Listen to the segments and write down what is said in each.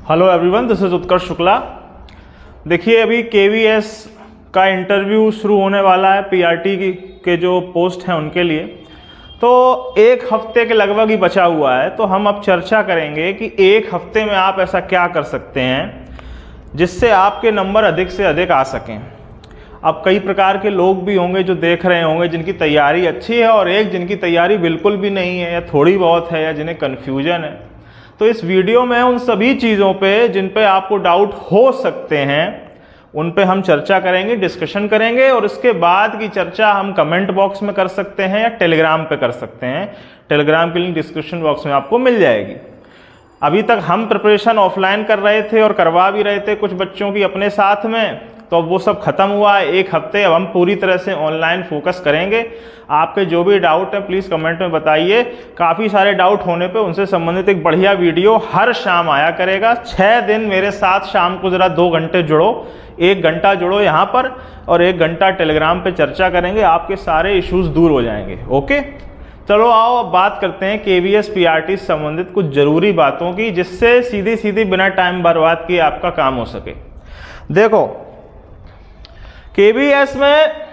Hello everyone, this is उत्कर्ष शुक्ला। देखिए, अभी KVS का इंटरव्यू शुरू होने वाला है पीआरटी के जो पोस्ट हैं उनके लिए। तो एक हफ्ते के लगभग ही बचा हुआ है, तो हम अब चर्चा करेंगे कि एक हफ्ते में आप ऐसा क्या कर सकते हैं जिससे आपके नंबर अधिक से अधिक आ सकें। अब कई प्रकार के लोग भी होंगे जो देख रहे होंगे जिनकी तैयारी अच्छी है और एक जिनकी तैयारी बिल्कुल भी नहीं है या थोड़ी बहुत है या जिन्हें कन्फ्यूजन है। तो इस वीडियो में उन सभी चीज़ों पे जिन पे आपको डाउट हो सकते हैं उन पे हम चर्चा करेंगे, डिस्कशन करेंगे और इसके बाद की चर्चा हम कमेंट बॉक्स में कर सकते हैं या टेलीग्राम पे कर सकते हैं। टेलीग्राम की लिंक डिस्क्रिप्शन बॉक्स में आपको मिल जाएगी। अभी तक हम प्रिपरेशन ऑफलाइन कर रहे थे और करवा भी रहे थे कुछ बच्चों की अपने साथ में, तो अब वो सब खत्म हुआ है। एक हफ्ते अब हम पूरी तरह से ऑनलाइन फोकस करेंगे। आपके जो भी डाउट है प्लीज़ कमेंट में बताइए। काफ़ी सारे डाउट होने पे उनसे संबंधित एक बढ़िया वीडियो हर शाम आया करेगा। 6 दिन मेरे साथ शाम को ज़रा 2 घंटे जुड़ो, 1 घंटा जुड़ो यहाँ पर और 1 घंटा टेलीग्राम पे चर्चा करेंगे। आपके सारे इश्यूज़ दूर हो जाएंगे। ओके, चलो आओ अब बात करते हैं केवीएस पीआरटी से संबंधित कुछ ज़रूरी बातों की, जिससे सीधी सीधी बिना टाइम बर्बाद किए आपका काम हो सके। देखो, केवीएस में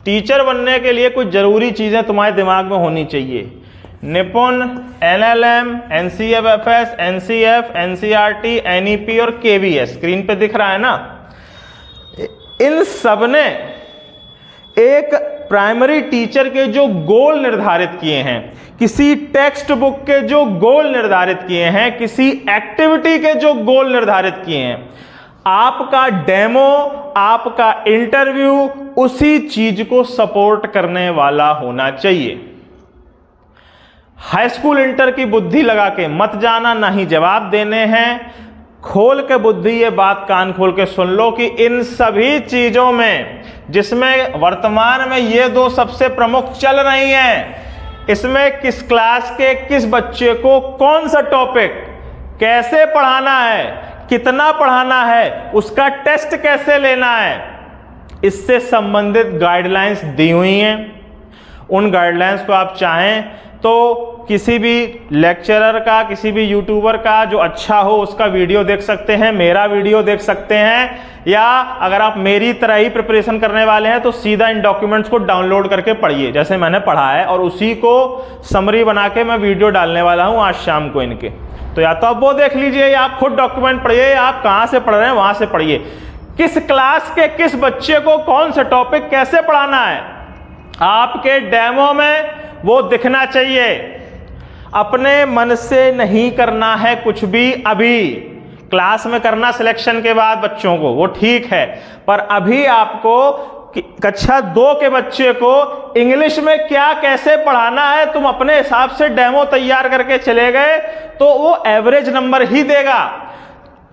टीचर बनने के लिए कुछ जरूरी चीजें तुम्हारे दिमाग में होनी चाहिए। निपुण, एनएलएम, एनसीएफएफएस, एनसीएफ, एनसीईआरटी, एनईपी और केवीएस स्क्रीन पे दिख रहा है ना। इन सब ने एक प्राइमरी टीचर के जो गोल निर्धारित किए हैं, किसी टेक्स्ट बुक के जो गोल निर्धारित किए हैं, किसी एक्टिविटी के जो गोल निर्धारित किए हैं, आपका डेमो, आपका इंटरव्यू उसी चीज को सपोर्ट करने वाला होना चाहिए। हाई स्कूल इंटर की बुद्धि लगा के मत जाना, ना ही जवाब देने हैं। खोल के बुद्धि, ये बात कान खोल के सुन लो कि इन सभी चीजों में, जिसमें वर्तमान में ये 2 सबसे प्रमुख चल रही हैं, इसमें किस क्लास के किस बच्चे को कौन सा टॉपिक कैसे पढ़ाना है, कितना पढ़ाना है, उसका टेस्ट कैसे लेना है, इससे संबंधित गाइडलाइंस दी हुई हैं। उन गाइडलाइंस को आप चाहें तो किसी भी लेक्चरर का, किसी भी यूट्यूबर का जो अच्छा हो उसका वीडियो देख सकते हैं, मेरा वीडियो देख सकते हैं, या अगर आप मेरी तरह ही प्रिपरेशन करने वाले हैं तो सीधा इन डॉक्यूमेंट्स को डाउनलोड करके पढ़िए जैसे मैंने पढ़ा है, और उसी को समरी बना के मैं वीडियो डालने वाला हूं आज शाम को इनके। तो या तो आप वो देख लीजिए या आप खुद डॉक्यूमेंट पढ़िए, या आप कहाँ से पढ़ रहे हैं वहाँ से पढ़िए। किस क्लास के किस बच्चे को कौन सा टॉपिक कैसे पढ़ाना है, आपके डेमो में वो दिखना चाहिए। अपने मन से नहीं करना है कुछ भी। अभी क्लास में करना सिलेक्शन के बाद बच्चों को, वो ठीक है, पर अभी आपको कक्षा 2 के बच्चे को इंग्लिश में क्या कैसे पढ़ाना है, तुम अपने हिसाब से डेमो तैयार करके चले गए तो वो एवरेज नंबर ही देगा।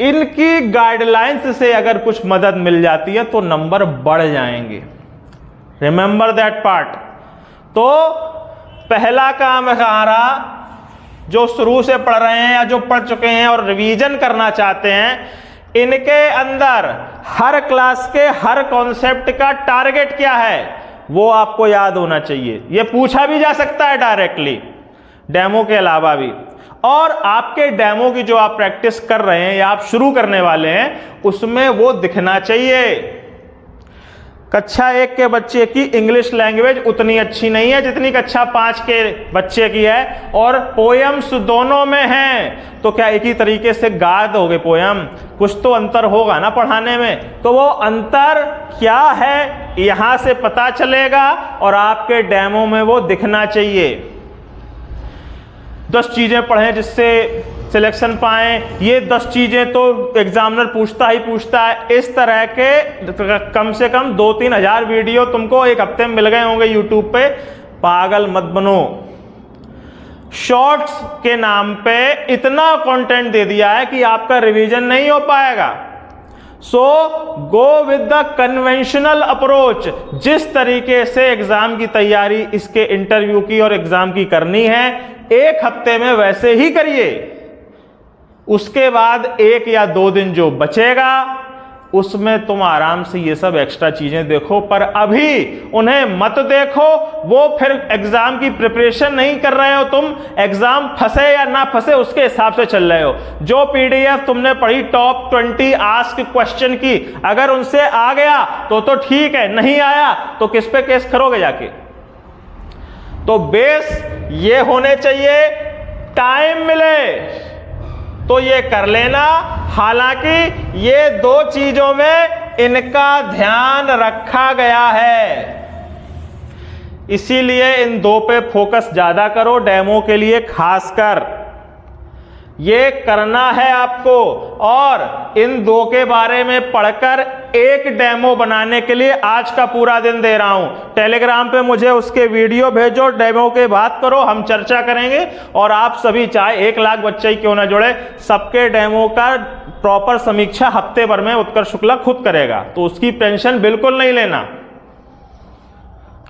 इनकी गाइडलाइंस से अगर कुछ मदद मिल जाती है तो नंबर बढ़ जाएंगे। Remember that part. तो पहला काम है हमारा, जो शुरू से पढ़ रहे हैं या जो पढ़ चुके हैं और रिवीजन करना चाहते हैं, इनके अंदर हर क्लास के हर कॉन्सेप्ट का टारगेट क्या है वो आपको याद होना चाहिए। ये पूछा भी जा सकता है डायरेक्टली डेमो के अलावा भी। और आपके डेमो की जो आप प्रैक्टिस कर रहे हैं या आप शुरू करने वाले हैं उसमें वो दिखना चाहिए। कक्षा 1 के बच्चे की इंग्लिश लैंग्वेज उतनी अच्छी नहीं है जितनी कक्षा 5 के बच्चे की है, और पोयम्स दोनों में हैं। तो क्या एक ही तरीके से गा दोगे पोयम? कुछ तो अंतर होगा ना पढ़ाने में। तो वो अंतर क्या है यहां से पता चलेगा और आपके डेमो में वो दिखना चाहिए। 10 चीजें पढ़ें जिससे सिलेक्शन पाएं, ये 10 चीजें तो एग्जामिनर पूछता ही पूछता है। इस तरह के कम से कम 2-3 हज़ार वीडियो तुमको एक हफ्ते में मिल गए होंगे यूट्यूब पे। पागल मत बनो। शॉर्ट्स के नाम पे इतना कंटेंट दे दिया है कि आपका रिवीजन नहीं हो पाएगा। So go with the conventional approach. जिस तरीके से एग्जाम की तैयारी, इसके इंटरव्यू की और एग्जाम की करनी है, 1 हफ्ते में वैसे ही करिए। उसके बाद 1 या 2 दिन जो बचेगा उसमें तुम आराम से ये सब एक्स्ट्रा चीजें देखो, पर अभी उन्हें मत देखो। वो फिर एग्जाम की प्रिपरेशन नहीं कर रहे हो तुम, एग्जाम फंसे या ना फंसे उसके हिसाब से चल रहे हो। जो पीडीएफ तुमने पढ़ी टॉप 20 आस्क क्वेश्चन की, अगर उनसे आ गया तो ठीक है, नहीं आया तो किस पे केस करोगे जाके। तो बेस ये होने चाहिए, टाइम मिले तो ये कर लेना। हालांकि ये दो चीजों में इनका ध्यान रखा गया है, इसीलिए इन दो पे फोकस ज्यादा करो, डेमो के लिए खासकर ये करना है आपको। और इन दो के बारे में पढ़कर एक डेमो बनाने के लिए आज का पूरा दिन दे रहा हूं। टेलीग्राम पे मुझे उसके वीडियो भेजो, डेमो के बात करो, हम चर्चा करेंगे। और आप सभी चाहे 1 लाख बच्चे ही क्यों ना जुड़े, सबके डेमो का प्रॉपर समीक्षा हफ्ते भर में उत्कर्ष शुक्ला खुद करेगा, तो उसकी टेंशन बिल्कुल नहीं लेना।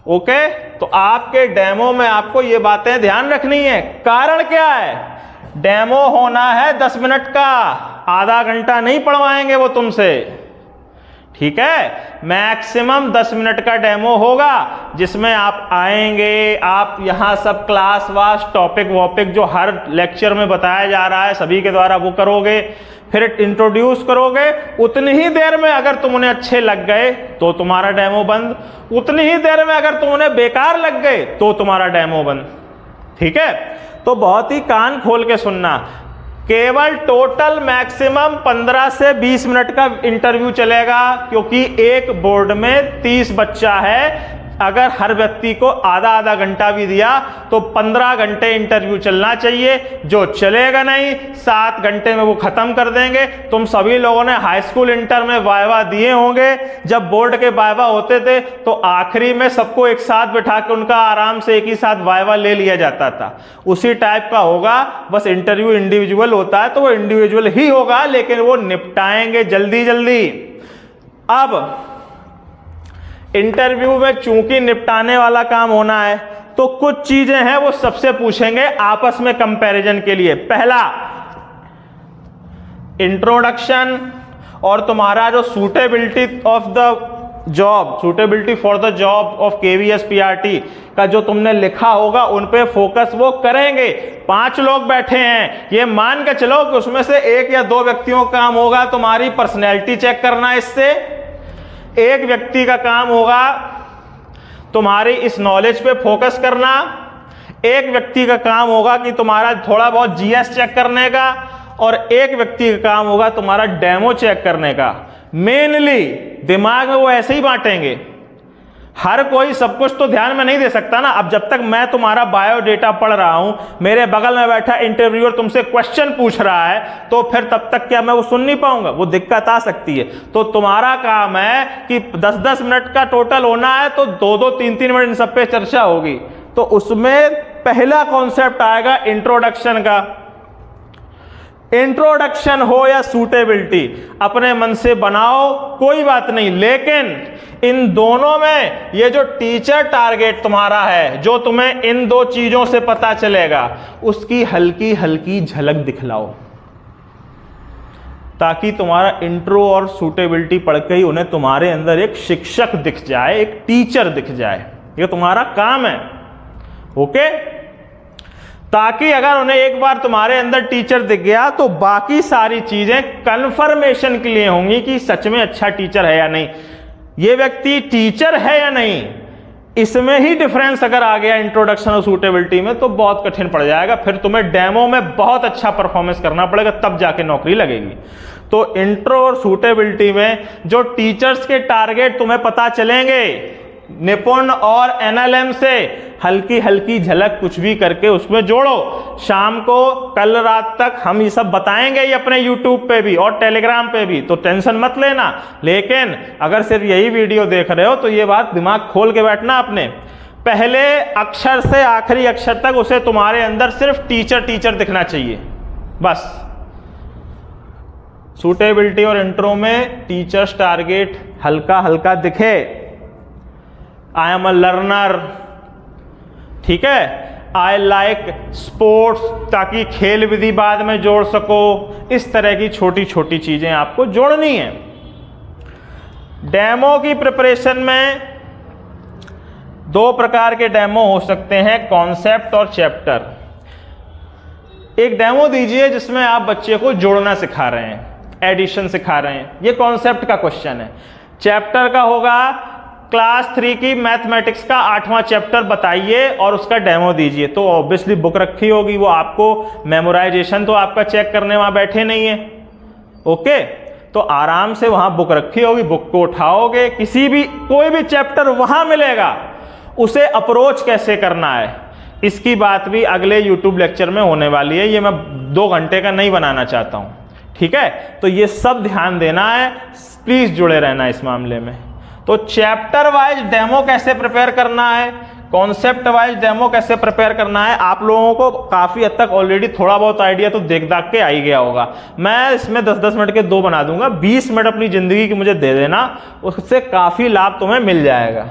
ओके, तो आपके डेमो में आपको ये बातें ध्यान रखनी है। कारण क्या है, डेमो होना है 10 मिनट का, आधा घंटा नहीं पढ़वाएंगे वो तुमसे, ठीक है। मैक्सिमम 10 मिनट का डेमो होगा, जिसमें आप आएंगे, आप यहां सब क्लास वास टॉपिक वॉपिक जो हर लेक्चर में बताया जा रहा है सभी के द्वारा वो करोगे, फिर इंट्रोड्यूस करोगे। उतनी ही देर में अगर तुम उन्हें अच्छे लग गए तो तुम्हारा डेमो बंद, उतनी ही देर में अगर तुम उन्हें बेकार लग गए तो तुम्हारा डेमो बंद, ठीक है। तो बहुत ही कान खोल के सुनना, केवल टोटल मैक्सिमम 15 से 20 मिनट का इंटरव्यू चलेगा, क्योंकि एक बोर्ड में 30 बच्चा है। अगर हर व्यक्ति को आधा आधा घंटा भी दिया तो 15 घंटे इंटरव्यू चलना चाहिए, जो चलेगा नहीं 7 घंटे में वो खत्म कर देंगे। तुम सभी लोगों ने हाई स्कूल इंटर में वाइवा दिए होंगे, जब बोर्ड के वाइवा होते थे तो आखिरी में सबको एक साथ बिठा के उनका आराम से एक ही साथ वाइवा ले लिया जाता था। उसी टाइप का होगा, बस इंटरव्यू इंडिविजुअल होता है तो वो इंडिविजुअल ही होगा, लेकिन वो निपटाएंगे जल्दी जल्दी। अब इंटरव्यू में चूंकि निपटाने वाला काम होना है तो कुछ चीजें हैं वो सबसे पूछेंगे आपस में कंपैरिजन के लिए। पहला, इंट्रोडक्शन और तुम्हारा जो suitability of the job, suitability for the job of KVS PRT का जो तुमने लिखा होगा उन पे फोकस वो करेंगे। 5 लोग बैठे हैं, ये मान के चलो कि उसमें से 1 या 2 व्यक्तियों का काम होगा तुम्हारी पर्सनैलिटी चेक करना, इससे एक व्यक्ति का काम होगा तुम्हारी इस नॉलेज पे फोकस करना, एक व्यक्ति का काम होगा कि तुम्हारा थोड़ा बहुत जीएस चेक करने का, और एक व्यक्ति का काम होगा तुम्हारा डेमो चेक करने का। मेनली दिमाग में वो ऐसे ही बांटेंगे, हर कोई सब कुछ तो ध्यान में नहीं दे सकता ना। अब जब तक मैं तुम्हारा बायोडेटा पढ़ रहा हूं, मेरे बगल में बैठा इंटरव्यूअर तुमसे क्वेश्चन पूछ रहा है, तो फिर तब तक क्या मैं वो सुन नहीं पाऊंगा, वो दिक्कत आ सकती है। तो तुम्हारा काम है कि 10-10 मिनट का टोटल होना है, तो 2-2, 3-3 मिनट इन सब पे चर्चा होगी। तो उसमें पहला कॉन्सेप्ट आएगा इंट्रोडक्शन का। इंट्रोडक्शन हो या सूटेबिलिटी अपने मन से बनाओ, कोई बात नहीं, लेकिन इन दोनों में ये जो टीचर टारगेट तुम्हारा है, जो तुम्हें इन 2 चीजों से पता चलेगा, उसकी हल्की हल्की झलक दिखलाओ, ताकि तुम्हारा इंट्रो और सूटेबिलिटी पढ़ के ही उन्हें तुम्हारे अंदर एक शिक्षक दिख जाए, एक टीचर दिख जाए। ये तुम्हारा काम है, ओके। ताकि अगर उन्हें एक बार तुम्हारे अंदर टीचर दिख गया तो बाकी सारी चीजें कंफर्मेशन के लिए होंगी कि सच में अच्छा टीचर है या नहीं, ये व्यक्ति टीचर है या नहीं। इसमें ही डिफरेंस अगर आ गया इंट्रोडक्शन और सूटेबिलिटी में, तो बहुत कठिन पड़ जाएगा। फिर तुम्हें डेमो में बहुत अच्छा परफॉर्मेंस करना पड़ेगा, तब जाके नौकरी लगेगी। तो इंट्रो और सूटेबिलिटी में जो टीचर्स के टारगेट तुम्हें पता चलेंगे, निपुण और एनएलएम से हल्की हल्की झलक कुछ भी करके उसमें जोड़ो। शाम को कल रात तक हम ये सब बताएंगे ही अपने यूट्यूब पे भी और टेलीग्राम पे भी, तो टेंशन मत लेना। लेकिन अगर सिर्फ यही वीडियो देख रहे हो तो ये बात दिमाग खोल के बैठना अपने, पहले अक्षर से आखिरी अक्षर तक उसे तुम्हारे अंदर सिर्फ टीचर टीचर दिखना चाहिए, बस। सूटेबिलिटी और इंट्रो में टीचर्स टारगेट हल्का हल्का दिखे, आई एम अ लर्नर, ठीक है, आई लाइक स्पोर्ट्स, ताकि खेल विधि बाद में जोड़ सको। इस तरह की छोटी छोटी चीजें आपको जोड़नी है, डेमो की प्रिपरेशन में दो प्रकार के डेमो हो सकते हैं, कॉन्सेप्ट और चैप्टर। एक डेमो दीजिए जिसमें आप बच्चे को जोड़ना सिखा रहे हैं, एडिशन सिखा रहे हैं, ये कॉन्सेप्ट का क्वेश्चन है। चैप्टर का होगा क्लास 3 की मैथमेटिक्स का 8वां चैप्टर बताइए और उसका डेमो दीजिए। तो ऑब्वियसली बुक रखी होगी, वो आपको मेमोराइजेशन तो आपका चेक करने वहां बैठे नहीं है। ओके, तो आराम से वहां बुक रखी होगी, बुक को उठाओगे, कोई भी चैप्टर वहां मिलेगा, उसे अप्रोच कैसे करना है इसकी बात भी अगले YouTube लेक्चर में होने वाली है। ये मैं 2 घंटे का नहीं बनाना चाहता हूं, ठीक है। तो ये सब ध्यान देना है, प्लीज जुड़े रहना इस मामले में। तो चैप्टर वाइज डेमो कैसे प्रिपेयर करना है, कॉन्सेप्ट वाइज डेमो कैसे प्रिपेयर करना है, आप लोगों को काफी हद तक ऑलरेडी थोड़ा बहुत आइडिया तो देख दाख के आ ही गया होगा। मैं इसमें 10-10 मिनट के 2 बना दूंगा, 20 मिनट अपनी जिंदगी की मुझे दे देना, उससे काफी लाभ तुम्हें मिल जाएगा।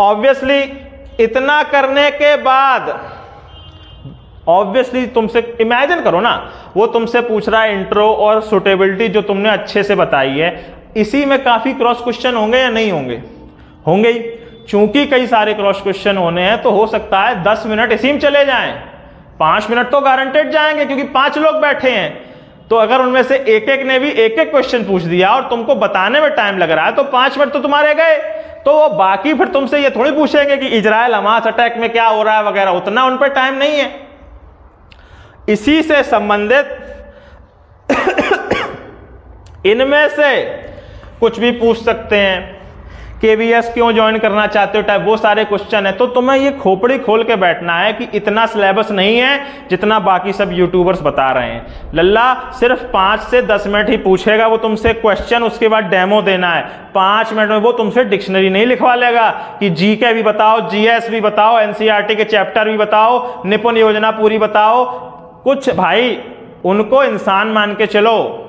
ऑब्वियसली इतना करने के बाद ऑब्वियसली तुमसे इमेजिन करो ना, वो तुमसे पूछ रहा है इंट्रो और सुटेबिलिटी जो तुमने अच्छे से बताई है, इसी में काफी क्रॉस क्वेश्चन होंगे या नहीं होंगे? होंगे ही। चूंकि कई सारे क्रॉस क्वेश्चन होने हैं तो हो सकता है 10 मिनट इसी में चले जाएं, 5 मिनट तो गारंटेड जाएंगे क्योंकि 5 लोग बैठे हैं। तो अगर उनमें से एक ने भी एक क्वेश्चन पूछ दिया और तुमको बताने में टाइम लग रहा है तो 5 मिनट तो तुम्हारे गए। तो वो बाकी फिर तुमसे ये थोड़ी पूछेंगे कि इजराइल हमास अटैक में क्या हो रहा है वगैरह, उतना उन पर टाइम नहीं है। इसी से संबंधित इनमें से कुछ भी पूछ सकते हैं। केवीएस क्यों ज्वाइन करना चाहते हो टाइप, वो सारे क्वेश्चन है। तो तुम्हें ये खोपड़ी खोल के बैठना है कि इतना सिलेबस नहीं है जितना बाकी सब यूट्यूबर्स बता रहे हैं। लल्ला सिर्फ 5 से 10 मिनट ही पूछेगा वो तुमसे क्वेश्चन, उसके बाद डेमो देना है। 5 मिनट में वो तुमसे डिक्शनरी नहीं लिखवा लेगा कि जीके भी बताओ, जीएस भी बताओ, एनसीईआरटी के चैप्टर भी बताओ, निपुण योजना पूरी बताओ। कुछ भाई उनको इंसान मान के चलो,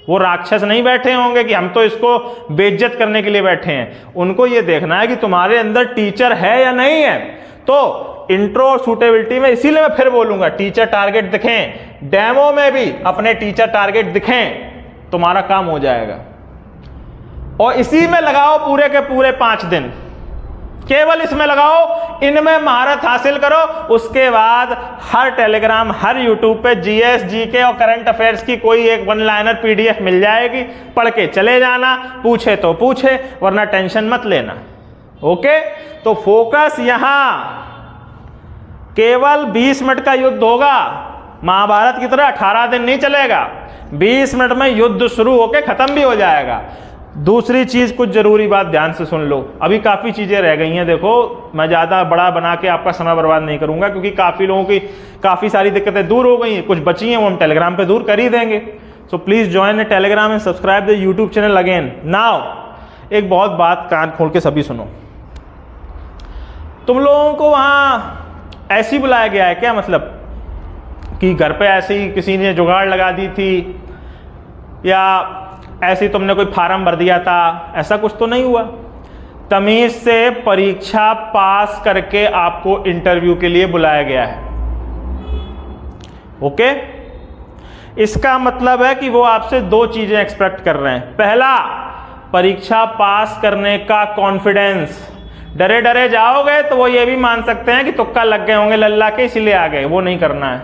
वो राक्षस नहीं बैठे होंगे कि हम तो इसको बेइज्जत करने के लिए बैठे हैं। उनको ये देखना है कि तुम्हारे अंदर टीचर है या नहीं है। तो इंट्रो और सूटेबिलिटी में इसीलिए मैं फिर बोलूंगा, टीचर टारगेट दिखें, डेमो में भी अपने टीचर टारगेट दिखें, तुम्हारा काम हो जाएगा। और इसी में लगाओ पूरे के पूरे 5 दिन, केवल इसमें लगाओ, इनमें महारत हासिल करो। उसके बाद हर टेलीग्राम, हर यूट्यूब पे जीएस, जीके और करंट अफेयर्स की कोई एक 1 लाइनर पीडीएफ मिल जाएगी, पढ़ के चले जाना, पूछे तो पूछे वरना टेंशन मत लेना। ओके, तो फोकस यहां केवल 20 मिनट का युद्ध होगा, महाभारत की तरह 18 दिन नहीं चलेगा। 20 मिनट में युद्ध शुरू होके खत्म भी हो जाएगा। दूसरी चीज, कुछ जरूरी बात ध्यान से सुन लो, अभी काफी चीजें रह गई हैं। देखो, मैं ज्यादा बड़ा बना के आपका समय बर्बाद नहीं करूंगा क्योंकि काफी लोगों की काफी सारी दिक्कतें दूर हो गई हैं, कुछ बची हैं वो हम टेलीग्राम पे दूर कर ही देंगे। So please join the Telegram and subscribe the YouTube channel again now. एक बहुत बात कान खोल के सभी सुनो, तुम लोगों को वहां ऐसी बुलाया गया है क्या, मतलब कि घर पे ऐसे ही किसी ने जुगाड़ लगा दी थी या ऐसे तुमने कोई फार्म भर दिया था, ऐसा कुछ तो नहीं हुआ। तमीज से परीक्षा पास करके आपको इंटरव्यू के लिए बुलाया गया है। ओके, इसका मतलब है कि वो आपसे 2 चीजें एक्सपेक्ट कर रहे हैं। पहला, परीक्षा पास करने का कॉन्फिडेंस। डरे डरे जाओगे तो वो ये भी मान सकते हैं कि तुक्का लग गए होंगे लल्ला के इसलिए आ गए, वो नहीं करना है।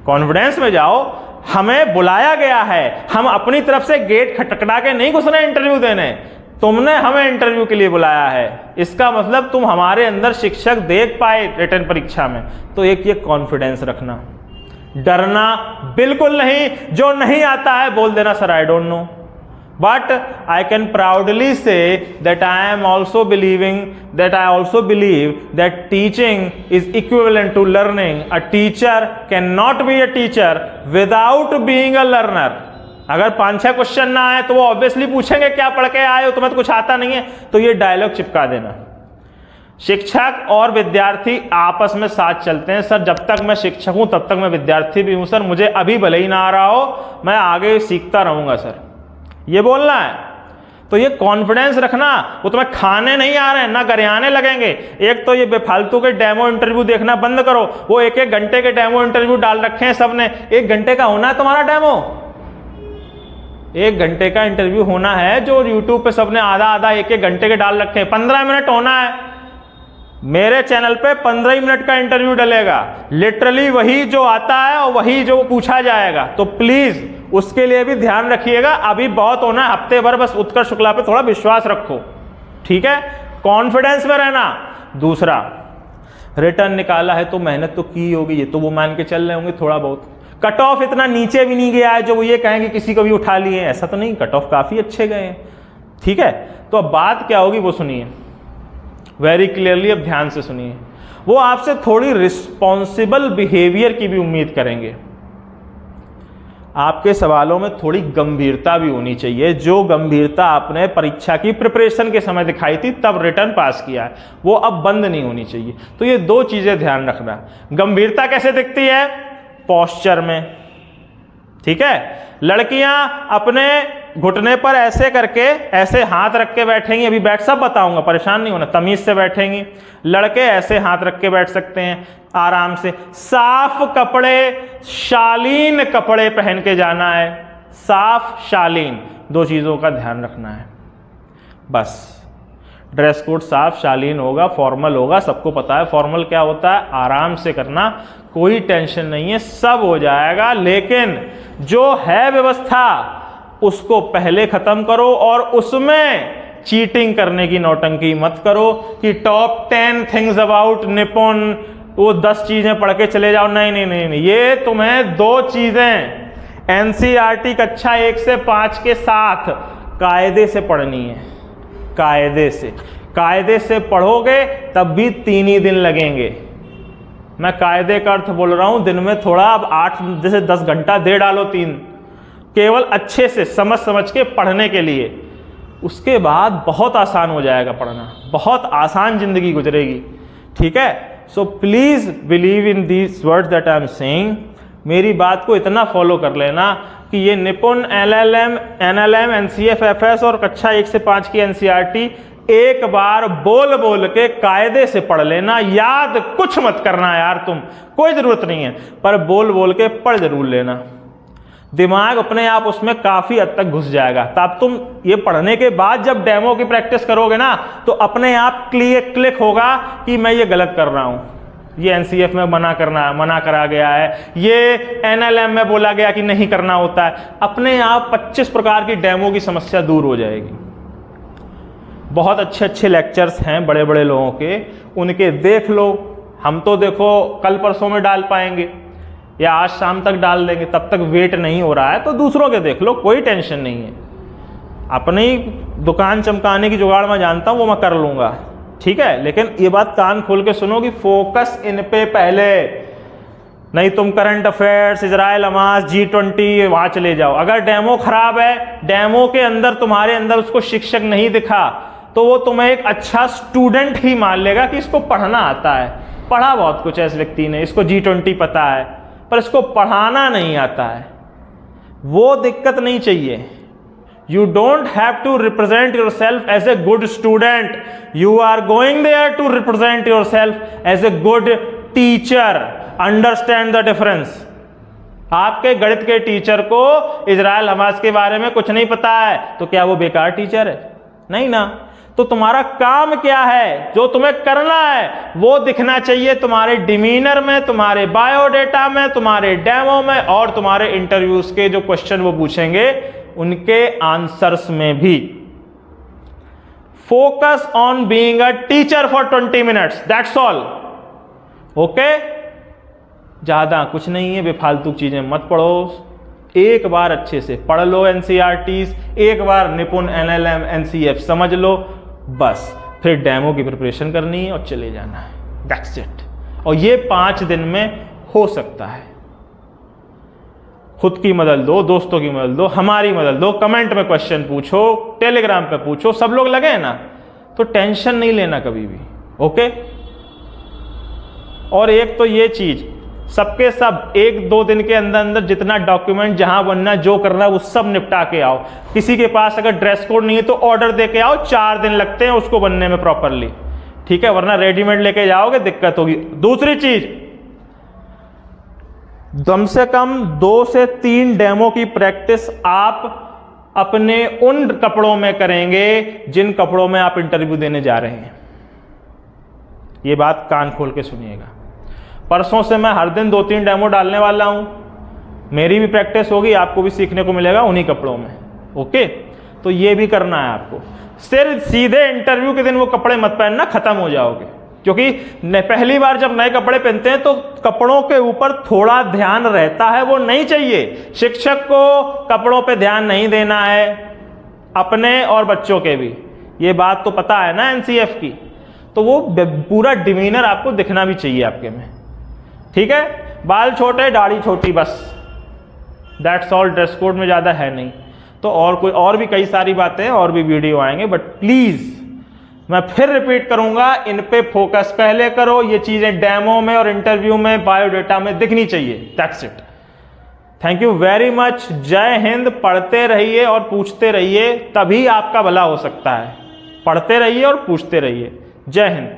कॉन्फिडेंस में जाओ, हमें बुलाया गया है, हम अपनी तरफ से गेट खटखटा के नहीं घुस रहे इंटरव्यू देने, तुमने हमें इंटरव्यू के लिए बुलाया है। इसका मतलब तुम हमारे अंदर शिक्षक देख पाए रिटन परीक्षा में, तो एक ये कॉन्फिडेंस रखना, डरना बिल्कुल नहीं। जो नहीं आता है बोल देना sir I don't know, but I can proudly say that I also believe that teaching is equivalent to learning. A teacher cannot be a teacher without being a learner. अगर 5-6 क्वेश्चन ना आए तो वो ऑब्वियसली पूछेंगे क्या पढ़ के आए हो, तुम्हें तो कुछ आता नहीं है। तो ये डायलॉग चिपका देना। शिक्षक और विद्यार्थी आपस में साथ चलते हैं। सर जब तक मैं शिक्षक हूं तब तक मैं विद्यार्थी भी हूं सर, मुझे अभी भले ही ना आ रहा हो, मैं आगे सीखता रहूंगा सर, ये बोलना है। तो ये कॉन्फिडेंस रखना। वो तुम्हें खाने नहीं आ रहे हैं, ना गरियाने लगेंगे। एक तो ये बेफालतू के डेमो इंटरव्यू देखना बंद करो। वो 1-1 घंटे के डेमो इंटरव्यू डाल रखे हैं सबने, 1 घंटे का होना है तुम्हारा डेमो। 1 घंटे का इंटरव्यू होना है, जो यूट्यूब पे सबने आधा आधा 1-1 घंटे के डाल रखे हैं, 15 मिनट होना है। मेरे चैनल पे 15 ही मिनट का इंटरव्यू डलेगा, लिटरली वही जो आता है और वही जो पूछा जाएगा। तो प्लीज उसके लिए भी ध्यान रखिएगा। अभी बहुत होना है, हफ्ते भर बस उत्कर्ष शुक्ला पे थोड़ा विश्वास रखो, ठीक है, कॉन्फिडेंस में रहना। दूसरा, रिटर्न निकाला है तो मेहनत तो की होगी, ये तो वो मान के चल रहे होंगे थोड़ा बहुत। कट ऑफ इतना नीचे भी नहीं गया है जो वो ये कहें कि किसी को भी उठा लिए, ऐसा तो नहीं, कट ऑफ काफी अच्छे गए हैं, ठीक है। तो अब बात क्या होगी वो सुनिए वेरी क्लियरली, अब ध्यान से सुनिए। वो आपसे थोड़ी रिस्पॉन्सिबल बिहेवियर की भी उम्मीद करेंगे, आपके सवालों में थोड़ी गंभीरता भी होनी चाहिए। जो गंभीरता आपने परीक्षा की प्रिपरेशन के समय दिखाई थी तब रिटर्न पास किया है, वो अब बंद नहीं होनी चाहिए। तो ये 2 चीजें ध्यान रखना। गंभीरता कैसे दिखती है? पोस्चर में, ठीक है। लड़कियां अपने घुटने पर ऐसे करके, ऐसे हाथ रख के बैठेंगी, अभी बैठ सब बताऊंगा, परेशान नहीं होना, तमीज से बैठेंगी। लड़के ऐसे हाथ रख के बैठ सकते हैं आराम से। साफ कपड़े, शालीन कपड़े पहन के जाना है, साफ शालीन, 2 चीजों का ध्यान रखना है बस। ड्रेस कोड साफ शालीन होगा, फॉर्मल होगा, सबको पता है फॉर्मल क्या होता है, आराम से करना, कोई टेंशन नहीं है, सब हो जाएगा। लेकिन जो है व्यवस्था उसको पहले खत्म करो और उसमें चीटिंग करने की नौटंकी मत करो कि टॉप 10 थिंग्स अबाउट निपुण, वो 10 चीजें पढ़ के चले जाओ। नहीं नहीं नहीं नहीं, ये तुम्हें 2 चीजें एनसीईआरटी कक्षा 1 से 5 के साथ कायदे से पढ़नी है, कायदे से पढ़ोगे तब भी 3 ही दिन लगेंगे। मैं कायदे का अर्थ बोल रहा हूं, दिन में थोड़ा अब 8 जैसे 10 घंटा दे डालो, 3 केवल अच्छे से समझ के पढ़ने के लिए। उसके बाद बहुत आसान हो जाएगा पढ़ना, बहुत आसान जिंदगी गुजरेगी, ठीक है। So please believe in these words that I am saying. मेरी बात को इतना फॉलो कर लेना कि ये निपुण, एनएलएम, एनसीएफएफएस और कक्षा 1 से 5 की एनसीईआरटी एक बार बोल बोल के कायदे से पढ़ लेना। याद कुछ मत करना यार, तुम कोई जरूरत नहीं है, पर बोल बोल के पढ़ जरूर लेना। दिमाग अपने आप उसमें काफी हद तक घुस जाएगा। तब तुम ये पढ़ने के बाद जब डेमो की प्रैक्टिस करोगे ना, तो अपने आप क्लिक होगा कि मैं ये गलत कर रहा हूं, ये एनसीएफ में मना करा गया है, ये एनएलएम में बोला गया कि नहीं करना होता है। अपने आप 25 प्रकार की डेमो की समस्या दूर हो जाएगी। बहुत अच्छे अच्छे लेक्चर्स हैं बड़े बड़े लोगों के, उनके देख लो। हम तो देखो कल परसों में डाल पाएंगे या आज शाम तक डाल देंगे, तब तक वेट नहीं हो रहा है तो दूसरों के देख लो, कोई टेंशन नहीं है। अपनी दुकान चमकाने की जुगाड़ मैं जानता हूं, वो मैं कर लूंगा, ठीक है। लेकिन ये बात कान खोल के सुनो कि फोकस इन पे पहले, नहीं तुम current affairs, Israel Hamas, G20 वहां चले जाओ। अगर डेमो खराब है, डेमो के अंदर तुम्हारे अंदर उसको शिक्षक नहीं दिखा, तो वो तुम्हें एक अच्छा स्टूडेंट ही मान लेगा कि इसको पढ़ना आता है, पढ़ा बहुत कुछ है इस व्यक्ति ने, इसको G20 पता है, पर इसको पढ़ाना नहीं आता है। वो दिक्कत नहीं चाहिए। You don't have to represent yourself as a good student. You are going there to represent yourself as a good teacher. Understand the difference. आपके गणित के टीचर को इजराइल हमास के बारे में कुछ नहीं पता है, तो क्या वो बेकार टीचर है? नहीं ना। तो तुम्हारा काम क्या है, जो तुम्हें करना है वो दिखना चाहिए तुम्हारे डिमीनर में, तुम्हारे बायोडेटा में, तुम्हारे डेमो में और तुम्हारे इंटरव्यूज के जो क्वेश्चन वो पूछेंगे उनके आंसर्स में भी। Focus on being a teacher for 20 minutes, that's all. Okay, ज्यादा कुछ नहीं है, बेफालतू चीजें मत पढ़ो। एक बार अच्छे से पढ़ लो एनसीईआरटीज, एक बार निपुण, एनएलएम, एनसीएफ समझ लो, बस फिर डेमो की प्रिपरेशन करनी है और चले जाना है, दैट्स इट। और ये 5 दिन में हो सकता है। खुद की मदद दो, दोस्तों की मदद दो, हमारी मदद दो, कमेंट में क्वेश्चन पूछो, टेलीग्राम पे पूछो, सब लोग लगे हैं ना, तो टेंशन नहीं लेना कभी भी, ओके। और एक तो ये चीज, सबके सब 1-2 दिन के अंदर अंदर जितना डॉक्यूमेंट जहां बनना, जो करना, वो सब निपटा के आओ। किसी के पास अगर ड्रेस कोड नहीं है तो ऑर्डर दे के आओ, 4 दिन लगते हैं उसको बनने में प्रॉपरली, ठीक है, वरना रेडीमेड लेके जाओगे दिक्कत होगी। दूसरी चीज, कम से कम 2 से 3 डेमो की प्रैक्टिस आप अपने उन कपड़ों में करेंगे जिन कपड़ों में आप इंटरव्यू देने जा रहे हैं। ये बात कान खोल के सुनिएगा। परसों से मैं हर दिन 2-3 डेमो डालने वाला हूं, मेरी भी प्रैक्टिस होगी, आपको भी सीखने को मिलेगा उन्हीं कपड़ों में। ओके, तो ये भी करना है आपको। सिर्फ सीधे इंटरव्यू के दिन वो कपड़े मत पहनना, खत्म हो जाओगे। क्योंकि पहली बार जब नए कपड़े पहनते हैं तो कपड़ों के ऊपर थोड़ा ध्यान रहता है, वो नहीं चाहिए। शिक्षक को कपड़ों पे ध्यान नहीं देना है, अपने और बच्चों के भी, ये बात तो पता है ना एनसीएफ की। तो वो पूरा डिमीनर आपको दिखना भी चाहिए आपके में, ठीक है। बाल छोटे, दाढ़ी छोटी, बस दैट्स ऑल। ड्रेस कोड में ज़्यादा है नहीं। तो और भी कई सारी बातें, और भी वीडियो आएंगे, बट प्लीज़ मैं फिर रिपीट करूंगा, इन पे फोकस पहले करो। ये चीज़ें डेमो में और इंटरव्यू में, बायोडेटा में दिखनी चाहिए। That's it. Thank you very much. जय हिंद। पढ़ते रहिए और पूछते रहिए, तभी आपका भला हो सकता है। पढ़ते रहिए और पूछते रहिए। जय हिंद।